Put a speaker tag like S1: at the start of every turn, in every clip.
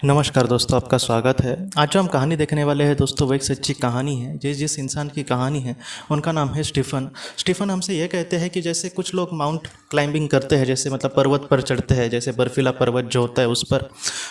S1: नमस्कार दोस्तों, आपका स्वागत है। आज जो हम कहानी देखने वाले हैं दोस्तों, वो एक सच्ची कहानी है। जिस इंसान की कहानी है उनका नाम है स्टीफन। स्टीफन हमसे ये कहते हैं कि जैसे कुछ लोग माउंट क्लाइंबिंग करते हैं, जैसे मतलब पर्वत पर चढ़ते हैं, जैसे बर्फीला पर्वत जो होता है उस पर,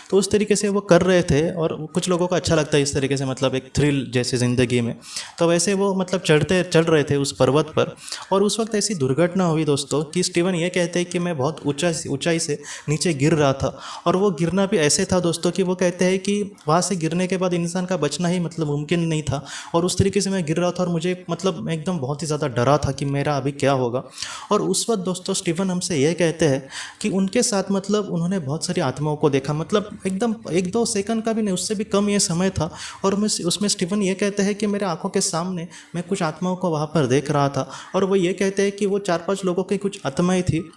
S1: तो उस तरीके से वो कर रहे थे। और कुछ लोगों को अच्छा लगता है इस तरीके से, मतलब एक थ्रिल जैसे ज़िंदगी में। तो वैसे वो मतलब चढ़ रहे थे उस पर्वत पर, और उस वक्त ऐसी दुर्घटना हुई दोस्तों कि स्टीफन ये कहते हैं कि मैं बहुत ऊंचाई से नीचे गिर रहा था। और वो गिरना भी ऐसे था दोस्तों कि वो कहते हैं कि वहाँ से गिरने के बाद इंसान का बचना ही मतलब मुमकिन नहीं था। और उस तरीके से मैं गिर रहा था, और मुझे मतलब मैं एकदम बहुत ही ज़्यादा डरा था कि मेरा अभी क्या होगा। और उस वक्त दोस्तों स्टीफन हमसे यह कहते हैं कि उनके साथ मतलब उन्होंने बहुत सारी आत्माओं को देखा, मतलब एकदम 1-2 सेकंड का भी नहीं, उससे भी कम ये समय था। और मैं उसमें स्टीफन ये कहते हैं कि मेरे आंखों के सामने मैं कुछ आत्माओं को वहाँ पर देख रहा था। और वो ये कहते हैं कि वो 4-5 लोगों की कुछ आत्माएं थी।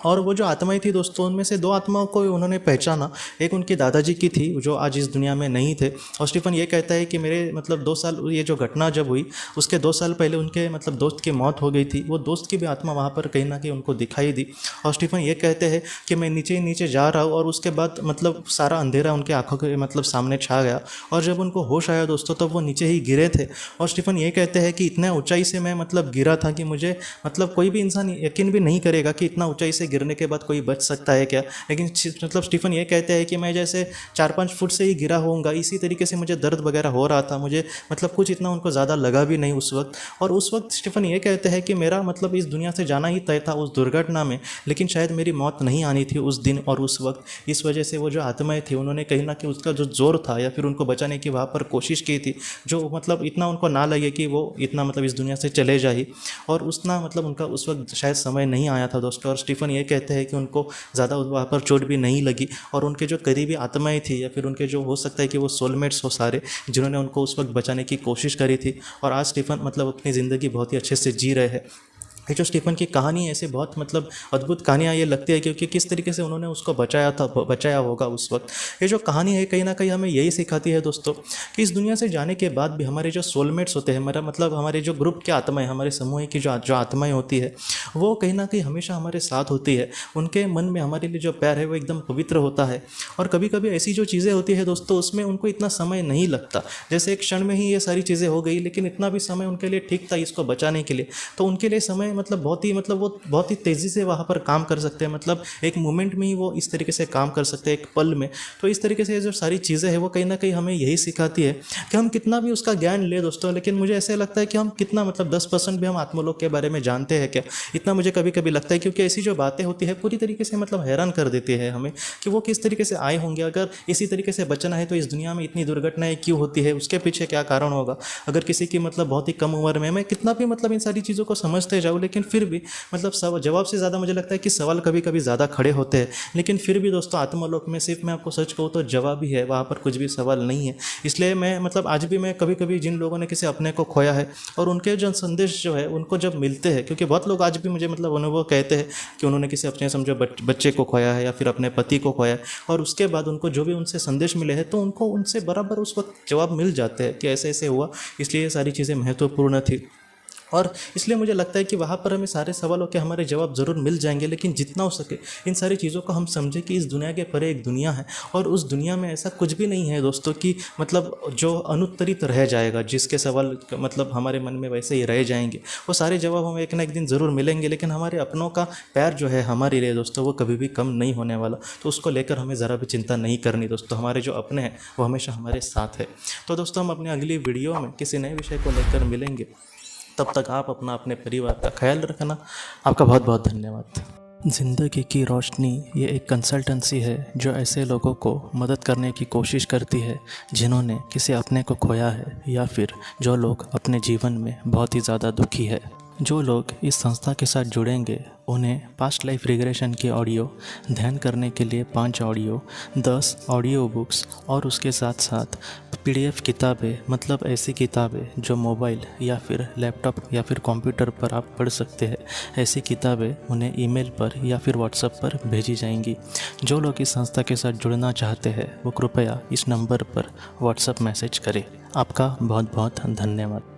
S1: और वो जो आत्माएं थी दोस्तों, उनमें से 2 आत्माओं को उन्होंने पहचाना। एक उनके दादाजी की थी जो आज इस दुनिया में नहीं थे। और स्टीफन ये कहता है कि मेरे मतलब 2 साल, ये जो घटना जब हुई उसके 2 साल पहले उनके मतलब दोस्त की मौत हो गई थी। वो दोस्त की भी आत्मा वहाँ पर कहीं ना कहीं उनको दिखाई दी। और स्टीफन ये कहते हैं कि मैं नीचे ही नीचे जा रहा हूँ, और उसके बाद मतलब सारा अंधेरा उनके आंखों के मतलब सामने छा गया। और जब उनको होश आया दोस्तों, तब वो नीचे ही गिरे थे। और स्टीफन ये कहते हैं कि इतना ऊंचाई से मैं मतलब गिरा था कि मुझे मतलब कोई भी इंसान यकीन भी नहीं करेगा कि इतना ऊंचाई से गिरने के बाद कोई बच सकता है क्या। लेकिन मतलब स्टीफन ये कहते हैं कि मैं जैसे 4-5 फुट से ही गिरा होऊंगा, इसी तरीके से मुझे दर्द वगैरह हो रहा था। मुझे मतलब कुछ इतना उनको ज़्यादा लगा भी नहीं उस वक्त। और उस वक्त स्टीफन ये कहते हैं कि मेरा मतलब इस दुनिया से जाना ही तय था उस दुर्घटना में, लेकिन शायद मेरी मौत नहीं आनी थी उस दिन और उस वक्त। इस वजह से वो जो आत्माएं थी, उन्होंने कहीं ना कहीं उसका जो जोर था या फिर उनको बचाने की वहाँ पर कोशिश की थी, जो मतलब इतना उनको ना लगे कि वो इतना मतलब इस दुनिया से चले जाए। और उतना मतलब उनका उस वक्त शायद समय नहीं आया था दोस्तों। और स्टीफन ये कहते हैं कि उनको ज़्यादा वहाँ पर चोट भी नहीं लगी। और उनके जो करीबी आत्माएं थी, या फिर उनके जो हो सकता है कि वो सोलमेट्स हो सारे, जिन्होंने उनको उस वक्त बचाने की कोशिश करी थी। और आज स्टीफन मतलब अपनी ज़िंदगी बहुत ही अच्छे से जी रहे हैं। ये जो स्टीफन की कहानी है, ऐसे बहुत मतलब अद्भुत कहानियाँ ये लगती है, क्योंकि किस तरीके से उन्होंने उसको बचाया होगा उस वक्त। ये जो कहानी है कहीं ना कहीं हमें यही सिखाती है दोस्तों कि इस दुनिया से जाने के बाद भी हमारे जो सोलमेट्स होते हैं, हमारा मतलब हमारे जो ग्रुप के आत्माएं, हमारे समूह की जो आत्माएं होती है, वो कहीं ना कहीं हमेशा हमारे साथ होती है। उनके मन में हमारे लिए जो प्यार है वो एकदम पवित्र होता है। और कभी कभी ऐसी जो चीज़ें होती है दोस्तों, उसमें उनको इतना समय नहीं लगता। जैसे एक क्षण में ही ये सारी चीज़ें हो गई, लेकिन इतना भी समय उनके लिए ठीक था इसको बचाने के लिए। तो उनके लिए समय मतलब वो बहुत ही तेज़ी से वहाँ पर काम कर सकते हैं। मतलब एक मोमेंट में ही वो इस तरीके से काम कर सकते हैं, एक पल में। तो इस तरीके से जो सारी चीज़ें हैं वो कहीं ना कहीं हमें यही सिखाती है कि हम कितना भी उसका ज्ञान ले दोस्तों, लेकिन मुझे ऐसे लगता है कि हम कितना मतलब 10% भी हम आत्मलोक के बारे में जानते हैं क्या, इतना मुझे कभी कभी लगता है। क्योंकि ऐसी जो बातें होती है पूरी तरीके से मतलब हैरान कर देती है हमें कि वो किस तरीके से आए होंगे। अगर इसी तरीके से बचना है तो इस दुनिया में इतनी दुर्घटनाएं क्यों होती है, उसके पीछे क्या कारण होगा। अगर किसी की मतलब बहुत ही कम उम्र में, मैं कितना भी मतलब इन सारी चीज़ों को समझते जाऊँ, लेकिन फिर भी मतलब जवाब से ज़्यादा मुझे लगता है कि सवाल कभी कभी ज़्यादा खड़े होते हैं। लेकिन फिर भी दोस्तों आत्मलोक में सिर्फ मैं आपको सच कहूँ तो जवाब ही है, वहाँ पर कुछ भी सवाल नहीं है। इसलिए मैं मतलब आज भी मैं कभी कभी जिन लोगों ने किसी अपने को खोया है और उनके जो संदेश जो है उनको जब मिलते हैं, क्योंकि बहुत लोग आज भी मुझे मतलब अनुभव कहते हैं कि उन्होंने किसी अपने समझो बच्चे को खोया है या फिर अपने पति को खोया है, और उसके बाद उनको जो भी उनसे संदेश मिले हैं तो उनको उनसे बराबर उस वक्त जवाब मिल जाते हैं कि ऐसे ऐसे हुआ। इसलिए ये सारी चीज़ें महत्वपूर्ण थी। और इसलिए मुझे लगता है कि वहाँ पर हमें सारे सवालों के हमारे जवाब ज़रूर मिल जाएंगे, लेकिन जितना हो सके इन सारी चीज़ों को हम समझें कि इस दुनिया के परे एक दुनिया है, और उस दुनिया में ऐसा कुछ भी नहीं है दोस्तों कि मतलब जो अनुत्तरित रह जाएगा, जिसके सवाल मतलब हमारे मन में वैसे ही रह जाएंगे। वो सारे जवाब हमें एक ना एक दिन ज़रूर मिलेंगे, लेकिन हमारे अपनों का प्यार जो है हमारे लिए दोस्तों, वो कभी भी कम नहीं होने वाला। तो उसको लेकर हमें ज़रा भी चिंता नहीं करनी दोस्तों। हमारे जो अपने हैं वो हमेशा हमारे साथ है। तो दोस्तों हम अपनी अगली वीडियो में किसी नए विषय को लेकर मिलेंगे। तब तक आप अपने परिवार का ख्याल रखना। आपका बहुत बहुत धन्यवाद। ज़िंदगी की रोशनी ये एक कंसल्टेंसी है जो ऐसे लोगों को मदद करने की कोशिश करती है जिन्होंने किसी अपने को खोया है, या फिर जो लोग अपने जीवन में बहुत ही ज़्यादा दुखी है। जो लोग इस संस्था के साथ जुड़ेंगे उन्हें पास्ट लाइफ रिग्रेशन की ऑडियो, ध्यान करने के लिए 5 ऑडियो, 10 ऑडियो बुक्स, और उसके साथ साथ PDF किताबें, मतलब ऐसी किताबें जो मोबाइल या फिर लैपटॉप या फिर कंप्यूटर पर आप पढ़ सकते हैं, ऐसी किताबें उन्हें ईमेल पर या फिर व्हाट्सएप पर भेजी जाएंगी। जो लोग इस संस्था के साथ जुड़ना चाहते हैं वो कृपया इस नंबर पर व्हाट्सएप मैसेज करें। आपका बहुत बहुत धन्यवाद।